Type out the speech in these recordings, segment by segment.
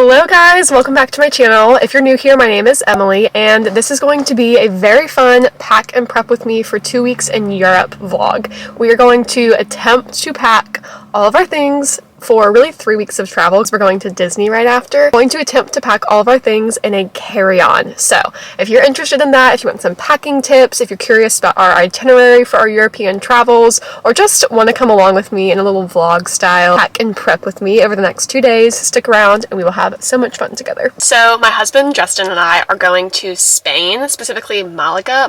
Hello guys, welcome back to my channel. If you're new here, my name is Emily, and this is going to be a very fun pack and prep with me for 2 weeks in Europe vlog. We are going to attempt to pack all of our things for really 3 weeks of travel because we're going to Disney right after. We're going to attempt to pack all of our things in a carry-on. So if you're interested in that, if you want some packing tips, if you're curious about our itinerary for our European travels, or just want to come along with me in a little vlog style pack and prep with me over the next 2 days, stick around and we will have so much fun together. So my husband Justin and I are going to Spain, specifically Malaga,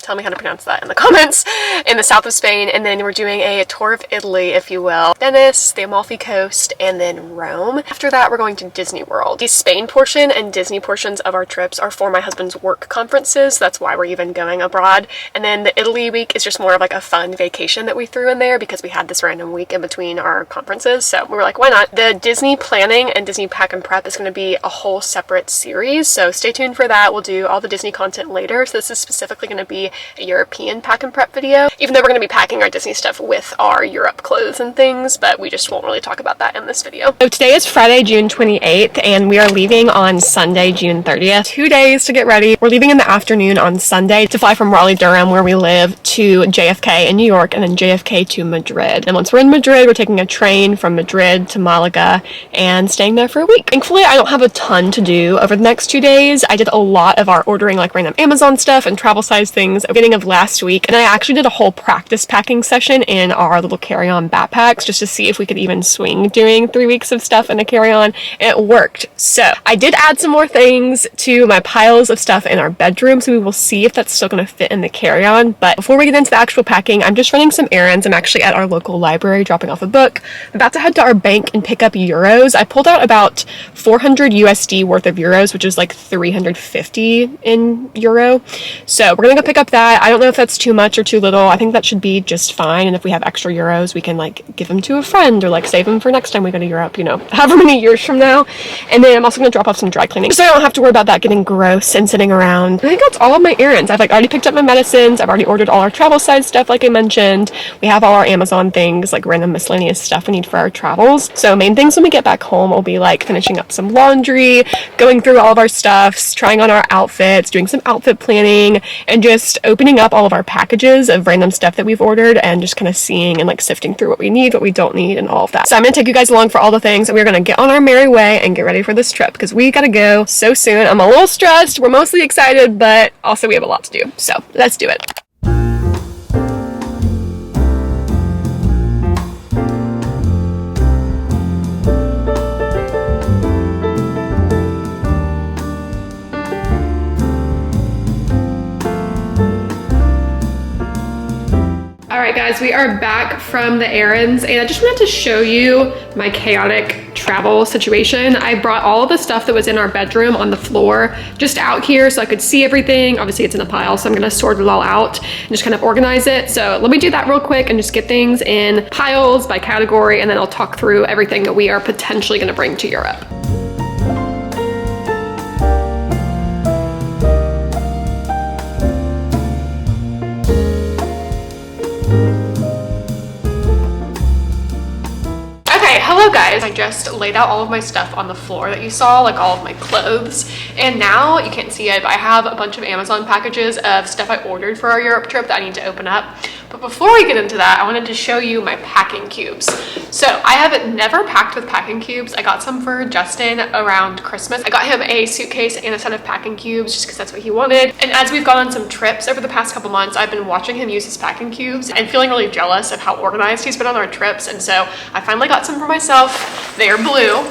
tell me how to pronounce that in the comments, in the south of Spain, and then we're doing a tour of Italy, if you will. Venice, the Amalfi Coast, and then Rome. After that, we're going to Disney World. The Spain portion and Disney portions of our trips are for my husband's work conferences. That's why we're even going abroad. And then the Italy week is just more of like a fun vacation that we threw in there because we had this random week in between our conferences. So we were like, why not? The Disney planning and Disney pack and prep is going to be a whole separate series. So stay tuned for that. We'll do all the Disney content later. So this is specifically going to be a European pack and prep video, even though we're going to be packing our Disney stuff with our Europe clothes and things, but we just won't really talk about that in this video. So today is Friday, June 28th, and we are leaving on Sunday, June 30th. 2 days to get ready. We're leaving in the afternoon on Sunday to fly from Raleigh-Durham, where we live, to JFK in New York, and then JFK to Madrid. And once we're in Madrid, we're taking a train from Madrid to Malaga and staying there for a week. Thankfully, I don't have a ton to do over the next 2 days. I did a lot of our ordering, like random Amazon stuff and travel size things at the beginning of last week, and I actually did a whole practice packing session in our little carry-on backpacks just to see if we could even swing doing 3 weeks of stuff in a carry-on, and it worked. So I did add some more things to my piles of stuff in our bedroom, so we will see if that's still going to fit in the carry-on. But before we get into the actual packing, I'm just running some errands. I'm actually at our local library dropping off a book. I'm about to head to our bank and pick up euros. I pulled out about 400 USD worth of euros, which is like 350 in euro. So we're gonna go pick up that. I don't know if that's too much or too little. I think that should be just fine. And if we have extra euros, we can like give them to a friend or like save them for next time we go to Europe, you know, however many years from now. And then I'm also gonna drop off some dry cleaning so I don't have to worry about that getting gross and sitting around. I think that's all of my errands. I've like already picked up my medicines. I've already ordered all our travel size stuff like I mentioned. We have all our Amazon things, like random miscellaneous stuff we need for our travels. So main things when we get back home will be like finishing up some laundry, going through all of our stuffs, trying on our outfits, doing some outfit planning, and just opening up all of our packages of random stuff that we've ordered and just kind of seeing and like sifting through what we need, what we don't need, and all of that. So I'm going to take you guys along for all the things, and we're going to get on our merry way and get ready for this trip because we got to go so soon. I'm a little stressed. We're mostly excited, but also we have a lot to do. So let's do it. Alright guys, we are back from the errands, and I just wanted to show you my chaotic travel situation. I brought all of the stuff that was in our bedroom on the floor just out here so I could see everything. Obviously it's in a pile, so I'm gonna sort it all out and just kind of organize it. So let me do that real quick and just get things in piles by category, and then I'll talk through everything that we are potentially gonna bring to Europe. Hello guys, I just laid out all of my stuff on the floor that you saw, like all of my clothes, and now you can't see it, but I have a bunch of Amazon packages of stuff I ordered for our Europe trip that I need to open up. But before we get into that, I wanted to show you my packing cubes. So I have never packed with packing cubes. I got some for Justin around Christmas. I got him a suitcase and a set of packing cubes just because that's what he wanted. And as we've gone on some trips over the past couple months, I've been watching him use his packing cubes and feeling really jealous of how organized he's been on our trips. And so I finally got some for myself. They are blue.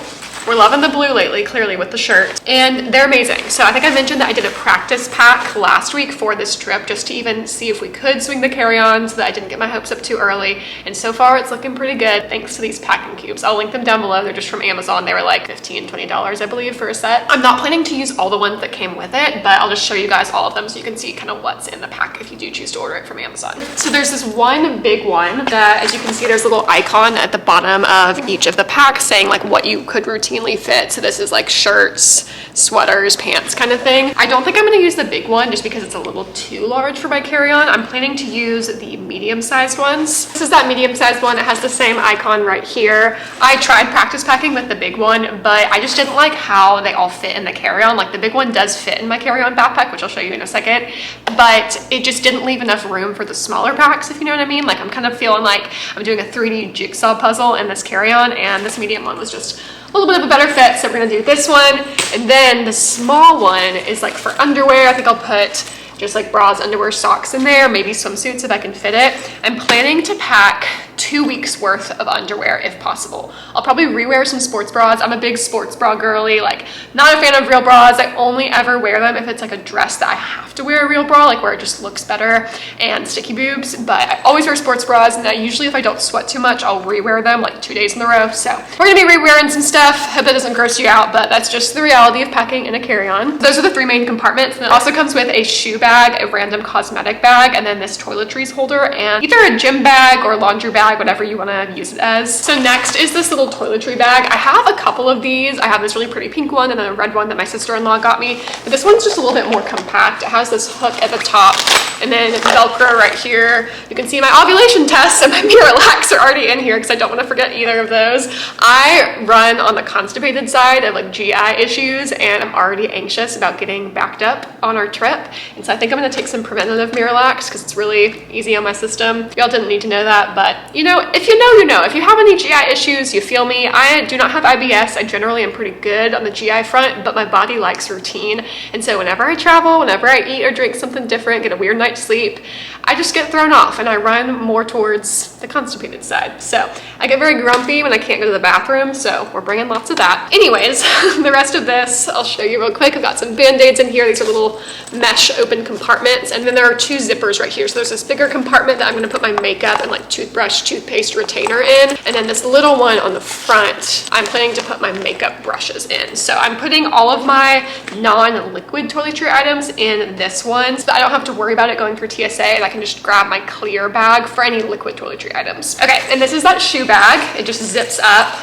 We're loving the blue lately, clearly, with the shirt, and they're amazing. So I think I mentioned that I did a practice pack last week for this trip just to even see if we could swing the carry-on so that I didn't get my hopes up too early, and so far it's looking pretty good thanks to these packing cubes. I'll link them down below. They're just from Amazon. They were like $15, $20, I believe, for a set. I'm not planning to use all the ones that came with it, but I'll just show you guys all of them so you can see kind of what's in the pack if you do choose to order it from Amazon. So there's this one big one that, as you can see, there's a little icon at the bottom of each of the packs saying like what you could routinely routinely fit. So this is like shirts, sweaters, pants kind of thing. I don't think I'm gonna use the big one just because it's a little too large for my carry-on. I'm planning to use the medium-sized ones. This is that medium-sized one. It has the same icon right here. I tried practice packing with the big one, but I just didn't like how they all fit in the carry-on. Like the big one does fit in my carry-on backpack, which I'll show you in a second, but it just didn't leave enough room for the smaller packs, if you know what I mean. Like I'm kind of feeling like I'm doing a 3D jigsaw puzzle in this carry-on, and this medium one was just a little bit of a better fit. So we're gonna do this one, and then the small one is like for underwear. I think I'll put just like bras, underwear, socks in there, maybe swimsuits if I can fit it. I'm planning to pack 2 weeks worth of underwear if possible. I'll probably rewear some sports bras. I'm a big sports bra girly, like not a fan of real bras. I only ever wear them if it's like a dress that I have to wear a real bra, like where it just looks better and sticky boobs, but I always wear sports bras, and I usually, if I don't sweat too much, I'll rewear them like 2 days in a row. So we're gonna be rewearing some stuff. Hope that doesn't gross you out, but that's just the reality of packing in a carry-on. Those are the 3 main compartments, and it also comes with a shoe bag, a random cosmetic bag, and then this toiletries holder, and either a gym bag or laundry bag, whatever you want to use it as. So next is this little toiletry bag. I have a couple of these. I have this really pretty pink one and then a red one that my sister-in-law got me, but this one's just a little bit more compact. It has this hook at the top and then Velcro right here. You can see my ovulation tests and my Miralax are already in here because I don't want to forget either of those. I run on the constipated side of like GI issues, and I'm already anxious about getting backed up on our trip, and so I think I'm going to take some preventative Miralax because it's really easy on my system. Y'all didn't need to know that, but you know, if you know, you know. If you have any GI issues, you feel me. I do not have IBS. I generally am pretty good on the GI front, but my body likes routine, and so whenever I travel, whenever I eat or drink something different, get a weird night's sleep, I just get thrown off, and I run more towards the constipated side. So I get very grumpy when I can't go to the bathroom, so we're bringing lots of that. Anyways, the rest of this I'll show you real quick. I've got some Band-Aids in here. These are little mesh open compartments, and then there are 2 zippers right here. So there's this bigger compartment that I'm going to put my makeup and like toothbrush, toothpaste, retainer in, and then this little one on the front I'm planning to put my makeup brushes in. So I'm putting all of my non-liquid toiletry items in this one so that I don't have to worry about it going through TSA, and I can just grab my clear bag for any liquid toiletry items. Okay, and this is that shoe bag. It just zips up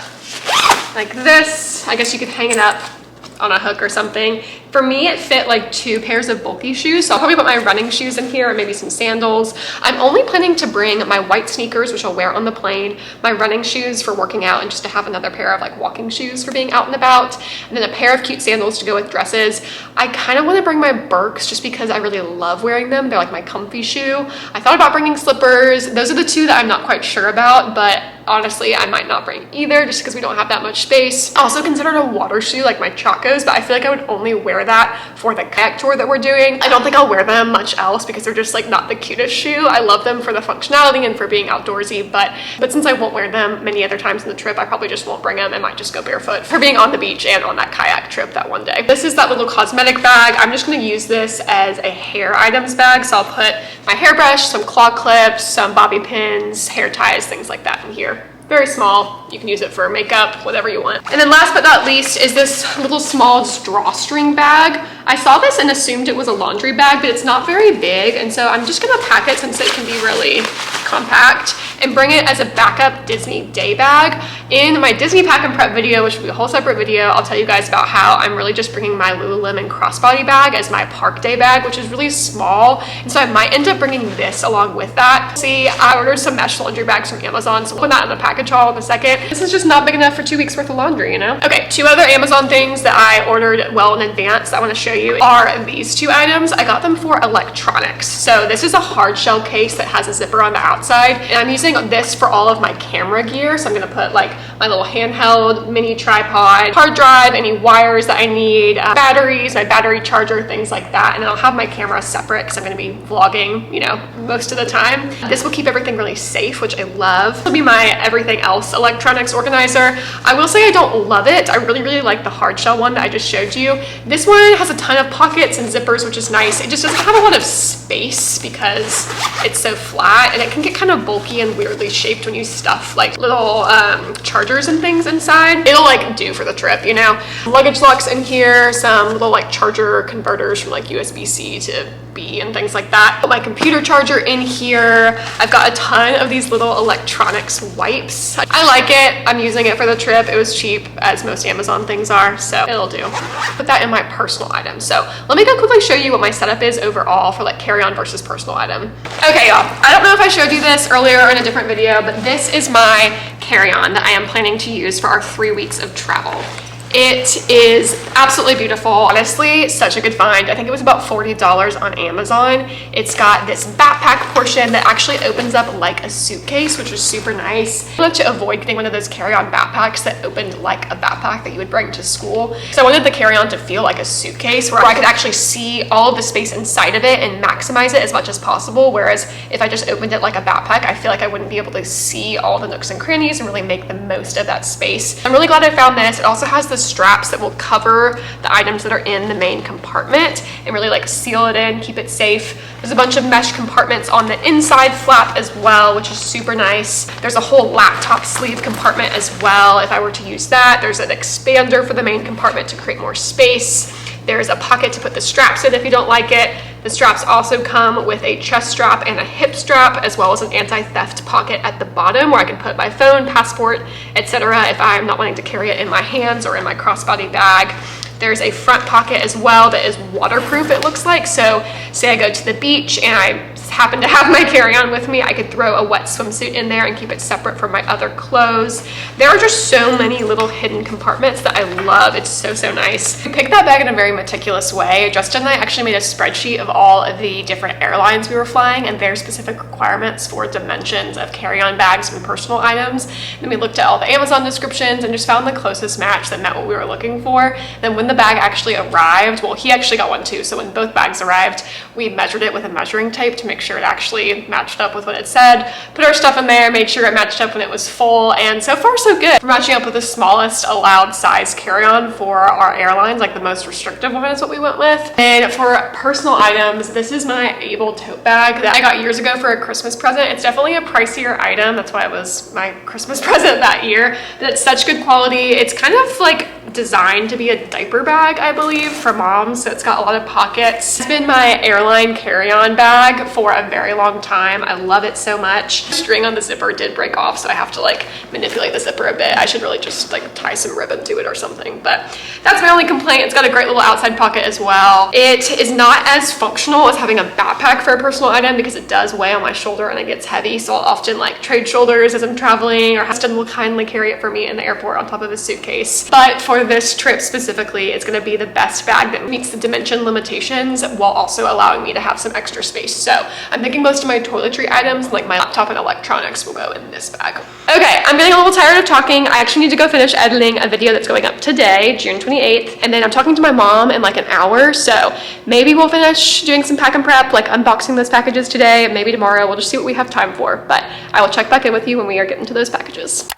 like this. I guess you could hang it up on a hook or something. For me, it fit like 2 pairs of bulky shoes, so I'll probably put my running shoes in here and maybe some sandals. I'm only planning to bring my white sneakers, which I'll wear on the plane, my running shoes for working out, and just to have another pair of like walking shoes for being out and about, and then a pair of cute sandals to go with dresses. I kind of want to bring my Birks just because I really love wearing them. They're like my comfy shoe. I thought about bringing slippers. Those are the 2 that I'm not quite sure about, but honestly, I might not bring either just because we don't have that much space. I also considered a water shoe like my Chacos, but I feel like I would only wear that for the kayak tour that we're doing. I don't think I'll wear them much else because they're just like not the cutest shoe. I love them for the functionality and for being outdoorsy, but since I won't wear them many other times in the trip, I probably just won't bring them. I might just go barefoot for being on the beach and on that kayak trip that one day. This is that little cosmetic bag. I'm just going to use this as a hair items bag, so I'll put my hairbrush, some claw clips, some bobby pins, hair ties, things like that in here. Very small. You can use it for makeup, whatever you want. And then last but not least is this little small drawstring bag. I saw this and assumed it was a laundry bag, but it's not very big, and so I'm just gonna pack it since it can be really compact and bring it as a backup Disney day bag. In my Disney pack and prep video, which will be a whole separate video, I'll tell you guys about how I'm really just bringing my Lululemon crossbody bag as my park day bag, which is really small, and so I might end up bringing this along with that. See, I ordered some mesh laundry bags from Amazon, so we'll put that in the package haul in a second. This is just not big enough for 2 weeks worth of laundry, you know? Okay, 2 other Amazon things that I ordered well in advance that I want to show you are these 2 items. I got them for electronics. So this is a hard shell case that has a zipper on the outside, and I'm using this for all of my camera gear. So I'm gonna put like my little handheld mini tripod, hard drive, any wires that I need, batteries, my battery charger, things like that. And then I'll have my camera separate because I'm gonna be vlogging, you know, most of the time. This will keep everything really safe, which I love. This will be my everything else electronics organizer. I will say I don't love it. I really like the hard shell one that I just showed you. This one has a ton of pockets and zippers, which is nice. It just doesn't have a lot of space because it's so flat, and it can get kind of bulky and weirdly shaped when you stuff like little chargers and things inside. It'll like do for the trip, you know. Luggage locks in here, some little like charger converters from like USB-C to be and things like that. Put my computer charger in here. I've got a ton of these little electronics wipes. I like it. I'm using it for the trip. It was cheap, as most Amazon things are, so it'll do. Put that in my personal items. So let me go quickly show you what my setup is overall for like carry-on versus personal item. Okay, y'all, I don't know if I showed you this earlier in a different video, but this is my carry-on that I am planning to use for our 3 weeks of travel. It is absolutely beautiful. Honestly, such a good find. I think it was about $40 on Amazon. It's got this backpack portion that actually opens up like a suitcase, which is super nice. I wanted to avoid getting one of those carry-on backpacks that opened like a backpack that you would bring to school. So I wanted the carry-on to feel like a suitcase where I could actually see all of the space inside of it and maximize it as much as possible. Whereas if I just opened it like a backpack, I feel like I wouldn't be able to see all the nooks and crannies and really make the most of that space. I'm really glad I found this. It also has the straps that will cover the items that are in the main compartment and really like seal it in, keep it safe. There's a bunch of mesh compartments on the inside flap as well, which is super nice. There's a whole laptop sleeve compartment as well if I were to use that. There's an expander for the main compartment to create more space. There's a pocket to put the straps in if you don't like it. The straps also come with a chest strap and a hip strap, as well as an anti-theft pocket at the bottom where I can put my phone, passport, etc. if I'm not wanting to carry it in my hands or in my crossbody bag. There's a front pocket as well that is waterproof, it looks like. So say I go to the beach and I happen to have my carry-on with me, I could throw a wet swimsuit in there and keep it separate from my other clothes. There are just so many little hidden compartments that I love. It's so, so nice. We picked that bag in a very meticulous way. Justin and I actually made a spreadsheet of all of the different airlines we were flying and their specific requirements for dimensions of carry-on bags and personal items. Then we looked at all the Amazon descriptions and just found the closest match that met what we were looking for. Then when the bag actually arrived, well, he actually got one too, so when both bags arrived, we measured it with a measuring tape to make sure it actually matched up with what it said, put our stuff in there, made sure it matched up when it was full, and so far so good. We're matching up with the smallest allowed size carry-on for our airlines, like the most restrictive one is what we went with. And for personal items, this is my Able tote bag that I got years ago for a Christmas present. It's definitely a pricier item, that's why it was my Christmas present that year, but it's such good quality. It's kind of like designed to be a diaper bag, I believe, for moms, so it's got a lot of pockets. It's been my airline carry-on bag for a very long time. I love it so much. The string on the zipper did break off, so I have to like manipulate the zipper a bit. I should really just like tie some ribbon to it or something, but that's my only complaint. It's got a great little outside pocket as well. It is not as functional as having a backpack for a personal item because it does weigh on my shoulder and it gets heavy, so I'll often like trade shoulders as I'm traveling, or Justin will kindly carry it for me in the airport on top of his suitcase. But for this trip specifically, it's going to be the best bag that meets the dimension limitations while also allowing me to have some extra space. So I'm thinking most of my toiletry items, like my laptop and electronics, will go in this bag. Okay, I'm getting a little tired of talking. I actually need to go finish editing a video that's going up today, June 28th, and then I'm talking to my mom in like an hour, so maybe we'll finish doing some pack and prep, like unboxing those packages today, maybe tomorrow. We'll just see what we have time for, but I will check back in with you when we are getting to those packages.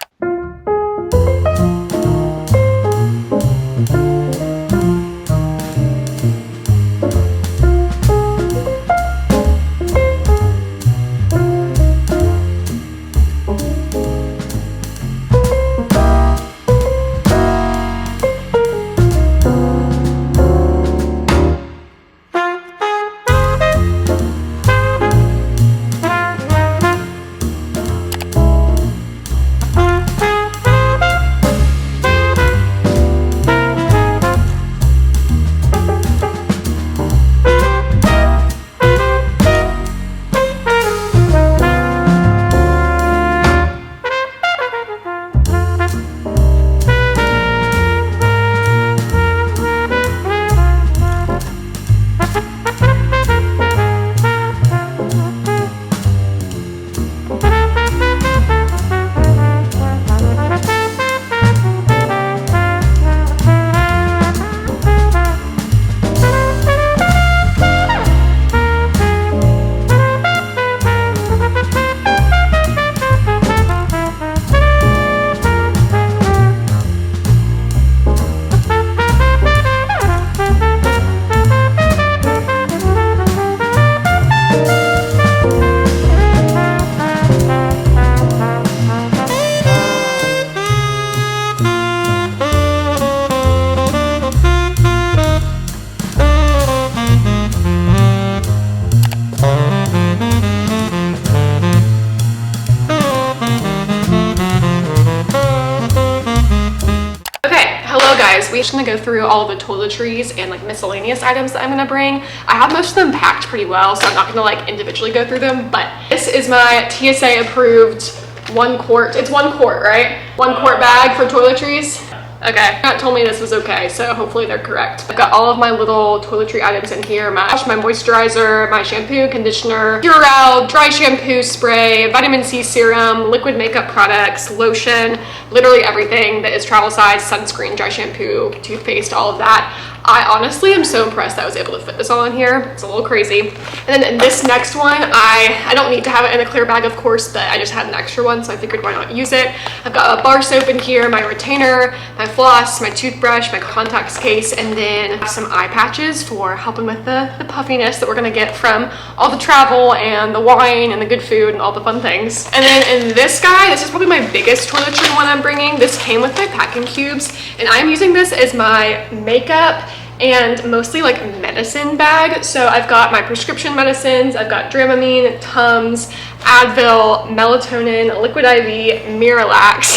just gonna go through all of the toiletries and like miscellaneous items that I'm gonna bring. I have most of them packed pretty well, so I'm not gonna like individually go through them, but this is my TSA approved 1 quart. It's 1 quart, right? 1 quart bag for toiletries. Okay, Matt told me this was okay, so hopefully they're correct. I've got all of my little toiletry items in here. My moisturizer, my shampoo, conditioner, Purell, dry shampoo spray, vitamin C serum, liquid makeup products, lotion, literally everything that is travel size, sunscreen, dry shampoo, toothpaste, all of that. I honestly am so impressed that I was able to fit this all in here. It's a little crazy. And then in this next one, I don't need to have it in a clear bag, of course, but I just had an extra one, so I figured why not use it. I've got a bar soap in here, my retainer, my floss, my toothbrush, my contacts case, and then some eye patches for helping with the puffiness that we're gonna get from all the travel and the wine and the good food and all the fun things. And then in this guy, this is probably my biggest toiletry one I'm bringing. This came with my packing cubes, and I'm using this as my makeup and mostly like medicine bag. So I've got my prescription medicines, I've got Dramamine, Tums, Advil, melatonin, liquid IV, Miralax,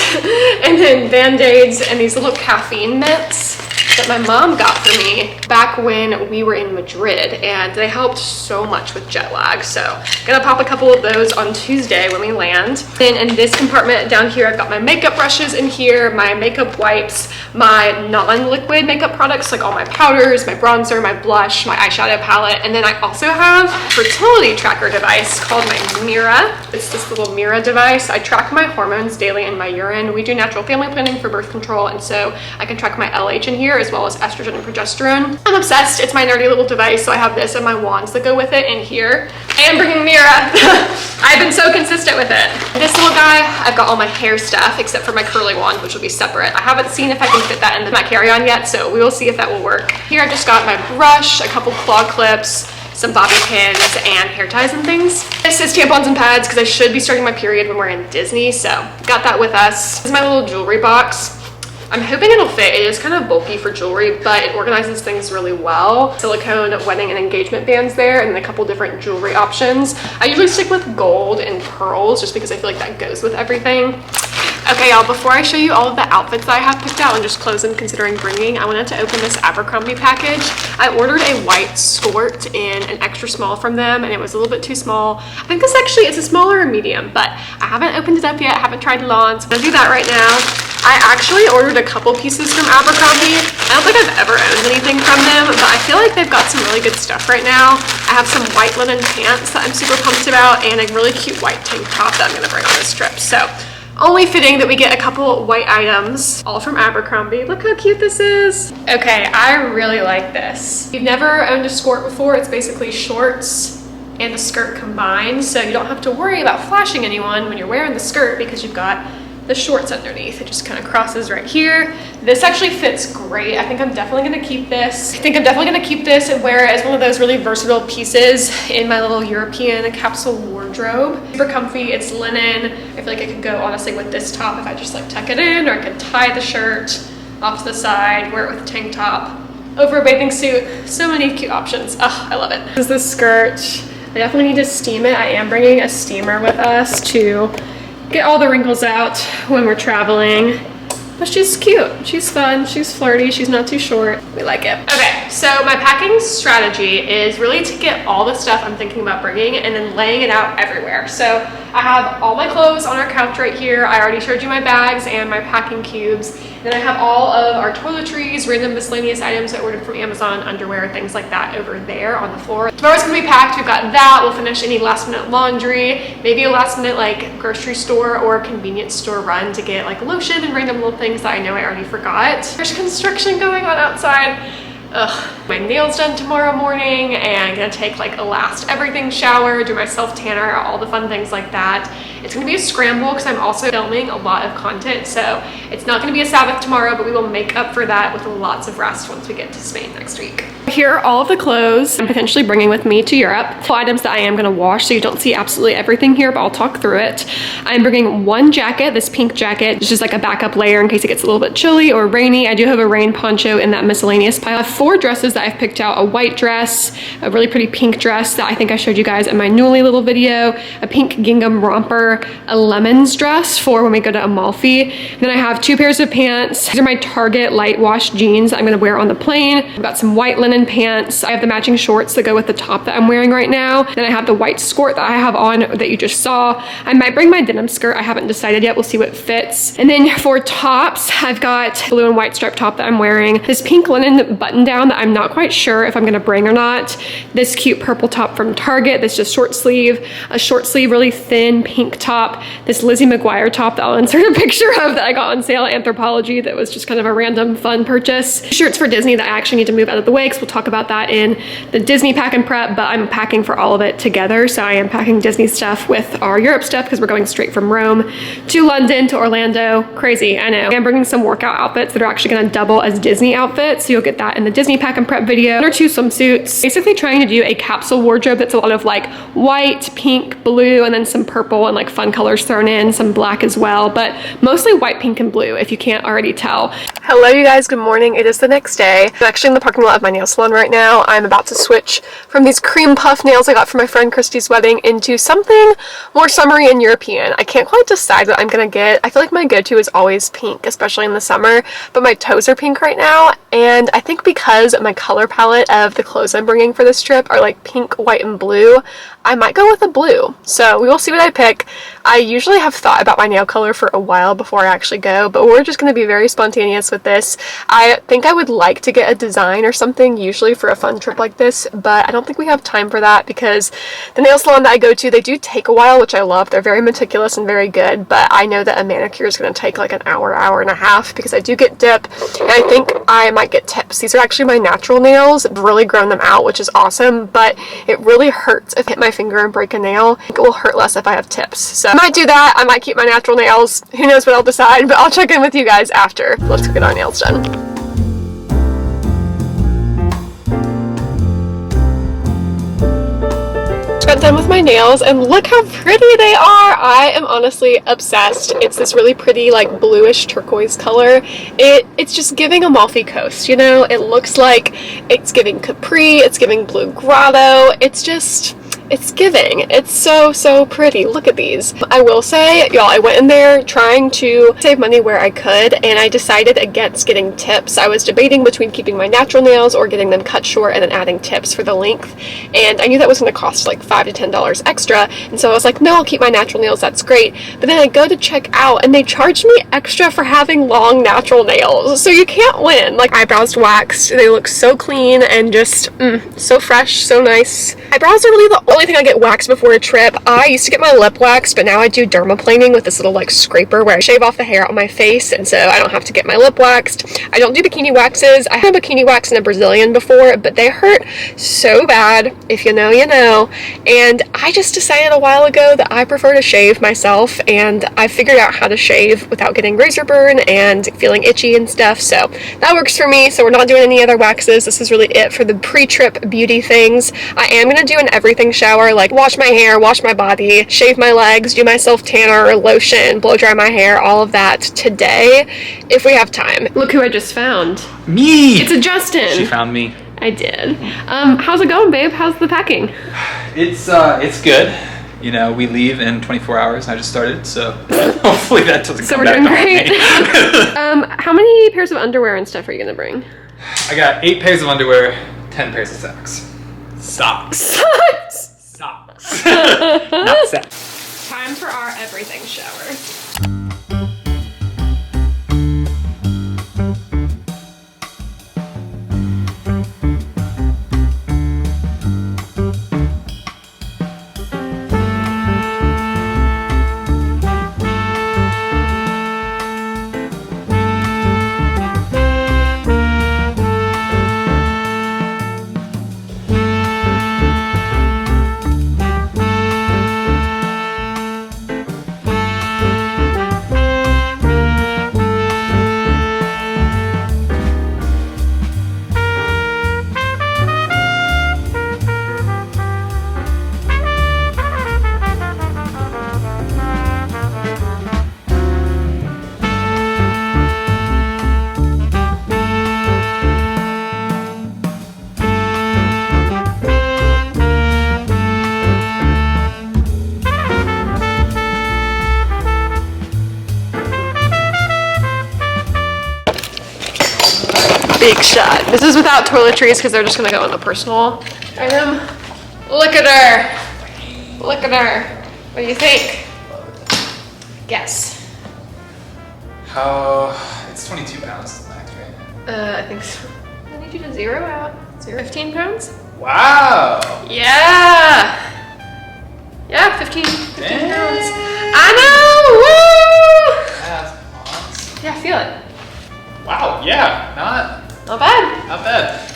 and then Band-Aids and these little caffeine mints that my mom got for me back when we were in Madrid, and they helped so much with jet lag. So gonna pop a couple of those on Tuesday when we land. Then in this compartment down here, I've got my makeup brushes in here, my makeup wipes, my non-liquid makeup products, like all my powders, my bronzer, my blush, my eyeshadow palette, and then I also have a fertility tracker device called my Mira. It's this little Mira device. I track my hormones daily in my urine. We do natural family planning for birth control, and so I can track my LH in here as well as estrogen and progesterone. I'm obsessed. It's my nerdy little device, so I have this and my wands that go with it in here. And bringing Mira. I've been so consistent with it. This little guy, I've got all my hair stuff except for my curly wand, which will be separate. I haven't seen if I can fit that into my carry-on yet, so we will see if that will work. Here I've just got my brush, a couple claw clips, some bobby pins, and hair ties and things. This is tampons and pads because I should be starting my period when we're in Disney, so got that with us. This is my little jewelry box. I'm hoping it'll fit. It is kind of bulky for jewelry, but it organizes things really well. Silicone wedding and engagement bands there, and then a couple different jewelry options. I usually stick with gold and pearls just because I feel like that goes with everything. Okay, y'all, before I show you all of the outfits that I have picked out and just clothes I'm considering bringing, I wanted to open this Abercrombie package. I ordered a white skirt in an extra small from them, and it was a little bit too small. I think this actually is a small or a medium, but I haven't opened it up yet. I haven't tried it on, so I'm gonna do that right now. I actually ordered a couple pieces from Abercrombie. I don't think I've ever owned anything from them, but I feel like they've got some really good stuff right now. I have some white linen pants that I'm super pumped about, and a really cute white tank top that I'm gonna bring on this trip. So only fitting that we get a couple white items, all from Abercrombie. Look how cute this is. Okay, I really like this. If you've never owned a skirt before, it's basically shorts and a skirt combined, so you don't have to worry about flashing anyone when you're wearing the skirt because you've got the shorts underneath. It just kind of crosses right here. This actually fits great. I think I'm definitely gonna keep this. And wear it as one of those really versatile pieces in my little European capsule wardrobe. Super comfy, it's linen. I feel like it could go honestly with this top if I just like tuck it in, or I could tie the shirt off to the side, wear it with a tank top, over a bathing suit. So many cute options. Oh, I love it. This is the skirt. I definitely need to steam it. I am bringing a steamer with us to get all the wrinkles out when we're traveling. But she's cute, she's fun, she's flirty, she's not too short. We like it. Okay, so my packing strategy is really to get all the stuff I'm thinking about bringing and then laying it out everywhere. So I have all my clothes on our couch right here. I already showed you my bags and my packing cubes. Then I have all of our toiletries, random miscellaneous items I ordered from Amazon, underwear, things like that over there on the floor. Tomorrow's gonna be packed. We've got that. We'll finish any last minute laundry, maybe a last minute like grocery store or convenience store run to get like lotion and random little things that I know I already forgot. There's construction going on outside. Ugh. My nails done tomorrow morning, and I'm gonna take like a last everything shower, do my self tanner, all the fun things like that. It's gonna be a scramble because I'm also filming a lot of content, so it's not gonna be a Sabbath tomorrow, but we will make up for that with lots of rest once we get to Spain next week. Here are all of the clothes I'm potentially bringing with me to Europe. Items that I am gonna wash, so you don't see absolutely everything here, but I'll talk through it. I'm bringing one jacket, this pink jacket. It's just like a backup layer in case it gets a little bit chilly or rainy. I do have a rain poncho in that miscellaneous pile. I have 4 dresses that I've picked out: a white dress, a really pretty pink dress that I think I showed you guys in my Newly little video, a pink gingham romper, a lemons dress for when we go to Amalfi. And then I have 2 pairs of pants. These are my Target light wash jeans that I'm gonna wear on the plane. I've got some white linen pants. I have the matching shorts that go with the top that I'm wearing right now. Then I have the white skirt that I have on that you just saw. I might bring my denim skirt. I haven't decided yet. We'll see what fits. And then for tops, I've got blue and white striped top that I'm wearing, this pink linen button down that I'm not quite sure if I'm gonna bring or not, this cute purple top from Target, this just short sleeve, a short sleeve really thin pink top, this Lizzie McGuire top that I'll insert a picture of that I got on sale at Anthropology that was just kind of a random fun purchase. Shirts for Disney that I actually need to move out of the way because we'll talk about that in the Disney pack and prep, but I'm packing for all of it together. So I am packing Disney stuff with our Europe stuff because we're going straight from Rome to London to Orlando. Crazy, I know. I'm bringing some workout outfits that are actually gonna double as Disney outfits. So you'll get that in the Disney pack and prep video. 1 or 2 swimsuits. Basically trying to do a capsule wardrobe that's a lot of like white, pink, blue, and then some purple and like fun colors thrown in, some black as well, but mostly white, pink, and blue if you can't already tell. Hello you guys, good morning. It is the next day. I'm actually in the parking lot of my nail salon right now. I'm about to switch from these cream puff nails I got for my friend Christy's wedding into something more summery and European. I can't quite decide what I'm gonna get. I feel like my go-to is always pink, especially in the summer, but my toes are pink right now, and I think because my color palette of the clothes I'm bringing for this trip are like pink, white, and blue, I might go with a blue. So we will see what I pick. I usually have thought about my nail color for a while before I actually go, but we're just gonna be very spontaneous with this. I think I would like to get a design or something usually for a fun trip like this, but I don't think we have time for that because the nail salon that I go to, they do take a while, which I love. They're very meticulous and very good, but I know that a manicure is gonna take like an hour, hour and a half because I do get dip, and I think I might get tips. These are actually my natural nails. I've really grown them out, which is awesome, but it really hurts if I hit my finger and break a nail. I think it will hurt less if I have tips. So I might do that. I might keep my natural nails. Who knows what I'll decide, but I'll check in with you guys after. Let's go get our nails done. Got done with my nails and look how pretty they are. I am honestly obsessed. It's this really pretty like bluish turquoise color. It's just giving Amalfi Coast, you know? It looks like it's giving Capri, it's giving Blue Grotto. It's giving. It's so pretty. Look at these. I will say, y'all, I went in there trying to save money where I could, and I decided against getting tips. I was debating between keeping my natural nails or getting them cut short and then adding tips for the length, and I knew that was going to cost like $5 to $10 extra, and so I was like, no, I'll keep my natural nails, that's great. But then I go to check out, and they charged me extra for having long natural nails, so you can't win. Like, eyebrows waxed, they look so clean and just so fresh, so nice. Eyebrows are really the only thing I get waxed before a trip. I used to get my lip waxed, but now I do dermaplaning with this little like scraper where I shave off the hair on my face, and so I don't have to get my lip waxed. I don't do bikini waxes. I had a bikini wax in a Brazilian before, but they hurt so bad. If you know, you know. And I just decided a while ago that I prefer to shave myself, and I figured out how to shave without getting razor burn and feeling itchy and stuff, so that works for me. So we're not doing any other waxes. This is really it for the pre-trip beauty things. I am gonna do an everything shower, like wash my hair, wash my body, shave my legs, do my self tanner, lotion, blow dry my hair, all of that today if we have time. Look who I just found. Me! It's a Justin. She found me. I did. How's it going, babe? How's the packing? It's good. You know, we leave in 24 hours. I just started, so hopefully that doesn't come back to haunt me. How many pairs of underwear and stuff are you gonna bring? I got 8 pairs of underwear, 10 pairs of socks. Socks. Not socks. Time for our everything shower. big shot. This is without toiletries because they're just gonna go in the personal item. Look at her. Look at her. What do you think? Guess. How? It's 22 pounds max, right? I think so. I need you to zero out. 15 pounds? Wow. Yeah. Yeah, 15 Dang. pounds. I know. Woo! That's awesome. Yeah, feel it. Wow. Yeah. Not bad. Not bad.